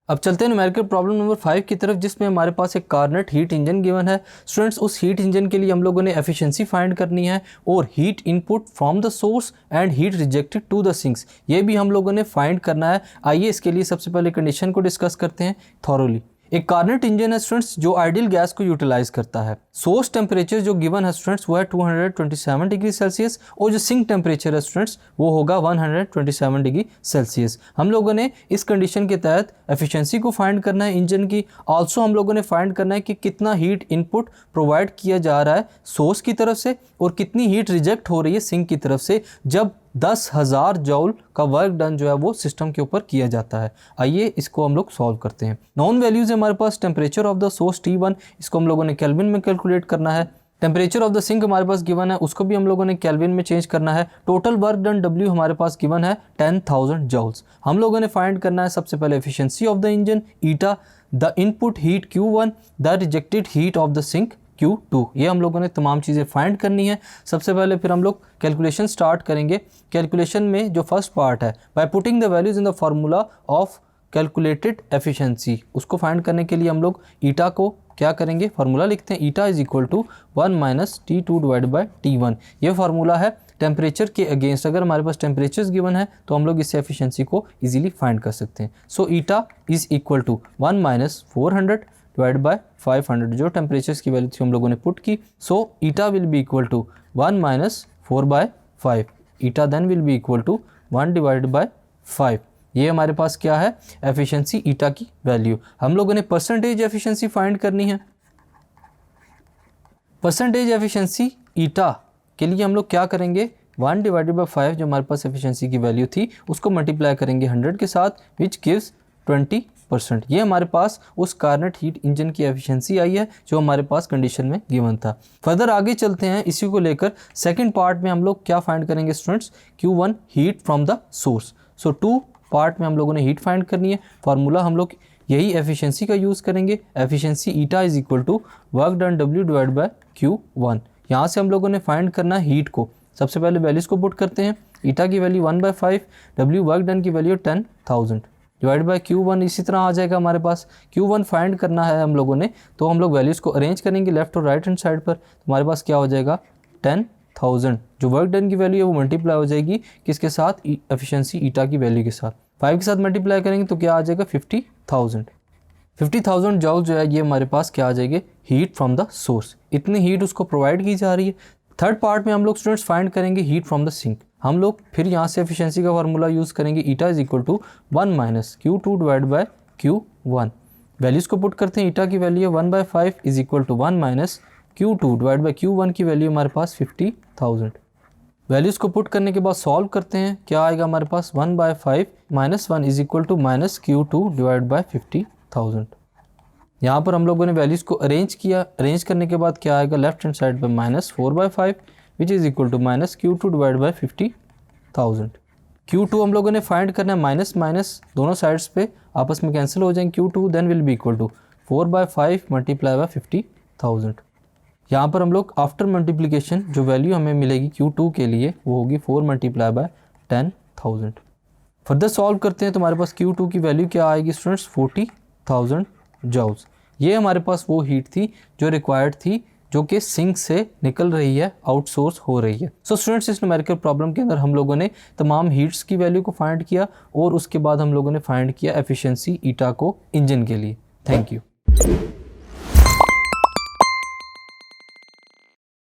अब चलते हैं न्यूमेरिकल प्रॉब्लम नंबर 5 की तरफ, जिसमें हमारे पास एक कार्नेट हीट इंजन गिवन है। स्टूडेंट्स, उस हीट इंजन के लिए हम लोगों ने एफिशिएंसी फाइंड करनी है और heat input from the source and heat rejected to the sinks, ये भी हम लोगों ने फाइंड करना है। आइए इसके लिए सबसे पहले कंडीशन को डिस्कस करते हैं थॉरोली। एक कार्नेट इंजन है स्टूडेंट्स जो आइडियल गैस को यूटिलाइज करता है। सोर्स टेम्परेचर जो गिवन है स्टूडेंट्स वो है 227 डिग्री सेल्सियस और जो सिंक टेम्परेचर है स्टूडेंट्स वो होगा 127 डिग्री सेल्सियस। हम लोगों ने इस कंडीशन के तहत एफिशिएंसी को फाइंड करना है इंजन की। आल्सो हम लोगों ने फाइंड करना है कि कितना हीट इनपुट प्रोवाइड किया जा रहा है सोर्स की तरफ से और कितनी हीट रिजेक्ट हो रही है सिंक की तरफ से जब 10,000 जूल का वर्क डन जो है वो सिस्टम के ऊपर किया जाता है। आइए इसको हम लोग सॉल्व करते हैं। नॉन वैल्यूज हमारे पास temperature of the source T1, इसको हम लोगों ने केल्विन में कैलकुलेट करना है। टेम्परेचर ऑफ द सिंक हमारे पास गिवन है, उसको भी हम लोगों ने केल्विन में चेंज करना है। टोटल वर्क डन W हमारे पास गिवन है 10,000 जूल्स। हम लोगों ने फाइंड करना है सबसे पहले efficiency of the engine eta, the input heat Q1, the rejected heat of the sink Q2। ये हम लोगों ने तमाम चीज़ें फाइंड करनी है सबसे पहले। फिर हम लोग कैलकुलेशन स्टार्ट करेंगे। कैलकुलेशन में जो फर्स्ट पार्ट है, by putting the values in the formula of calculated efficiency, उसको फाइंड करने के लिए हम लोग ईटा को क्या करेंगे, फार्मूला लिखते हैं eta is equal to 1 minus T2 divide by T1। ये फार्मूला है टेम्परेचर के अगेंस्ट। अगर हमारे पास टेम्परेचर्स गिवन है तो हम लोग इससे एफिशिएंसी को इजीली फाइंड कर सकते हैं। So eta is equal to 1 minus 400 divide by 500, जो टेम्परेचर्स की वैल्यू थी हम लोगों ने पुट की। So eta will be equal to 1 minus 4/5। Eta then will be equal to 1 divide by 5। ये हमारे पास क्या है, एफिशिएंसी ईटा की वैल्यू। हम लोगों ने परसेंटेज एफिशिएंसी फाइंड करनी है। परसेंटेज एफिशिएंसी ईटा के लिए हम लोग क्या करेंगे, 1 डिवाइडेड बाय 5 जो हमारे पास एफिशिएंसी की वैल्यू थी उसको मल्टीप्लाई करेंगे 100 के साथ, विच गिव्स 20%। ये हमारे पास उस कार्नेट हीट इंजन की एफिशिएंसी आई है जो हमारे पास कंडीशन में गिवन था। फर्दर आगे चलते हैं इसी को लेकर। सेकंड पार्ट में हम लोग क्या फाइंड करेंगे students, Q1 heat from the source. So 2 part में हम लोगों ने हीट फाइंड करनी है। फार्मूला हम लोग यही एफिशिएंसी का यूज़ करेंगे। Efficiency eta is equal to work done W divide by Q1। यहाँ से हम लोगों ने फाइंड करना है हीट को। सबसे पहले वैल्यूज़ को पुट करते हैं। ईटा की वैल्यू 1/5, W वर्क डन की वैल्यू 10,000 डिवाइड बाय Q1 इसी तरह आ जाएगा हमारे पास। Q1 फाइंड करना है हम लोगों ने, तो हम लोग वैल्यूज़ को अरेंज करेंगे लेफ्ट और राइट हैंड साइड पर। हमारे पास क्या हो जाएगा, 10,000 जो वर्क डन की वैल्यू है वो मल्टीप्लाई हो जाएगी किसके साथ, एफिशिएंसी ईटा की वैल्यू के साथ। 5 के साथ मल्टीप्लाई करेंगे तो क्या आ जाएगा, 50,000 जूल जो है ये हमारे पास क्या आ जाएगी, हीट फ्रॉम द सोर्स। इतनी हीट उसको प्रोवाइड की जा रही है। थर्ड पार्ट में हम लोग स्टूडेंट्स फाइंड करेंगे हीट फ्रॉम द सिंक। हम लोग फिर यहाँ से एफिशिएंसी का फार्मूला यूज़ करेंगे eta is equal to 1 minus Q2 divide by Q1। Values को पुट करते हैं। ईटा की वैल्यू है 1/5 is equal to 1 minus Q2 divide by Q1 की वैल्यू हमारे पास 50,000। वैल्यूज़ को पुट करने के बाद सॉल्व करते हैं। क्या आएगा हमारे पास, 1/5 minus 1 is equal to minus Q2 divide by 50,000। यहाँ पर हम लोगों ने वैल्यूज़ को अरेंज किया। अरेंज करने के बाद क्या आएगा, लेफ्ट हैंड साइड पर minus 4/5 which is equal to minus Q2 divide by 50,000। Q2 हम लोगों ने फाइंड करना है। माइनस माइनस दोनों साइड्स पे आपस में कैंसिल हो जाएंगे। Q2 then will be equal to 4/5 multiply by 50,000। यहाँ पर हम लोग आफ्टर मल्टीप्लिकेशन जो वैल्यू हमें मिलेगी Q2 के लिए वो होगी 4 मल्टीप्लाई बाय 10,000। फर्दर सॉल्व करते हैं तो हमारे पास Q2 की वैल्यू क्या आएगी स्टूडेंट्स, 40,000 जूल्स। ये हमारे पास वो हीट थी जो रिक्वायर्ड थी, जो कि सिंक से निकल रही है, आउटसोर्स हो रही है। सो स्टूडेंट्स, इस न्यूमेरिकल प्रॉब्लम के अंदर हम लोगों ने तमाम हीट्स की वैल्यू को फाइंड किया और उसके बाद हम लोगों ने फाइंड किया एफिशिएंसी ईटा को इंजन के लिए। Thank you.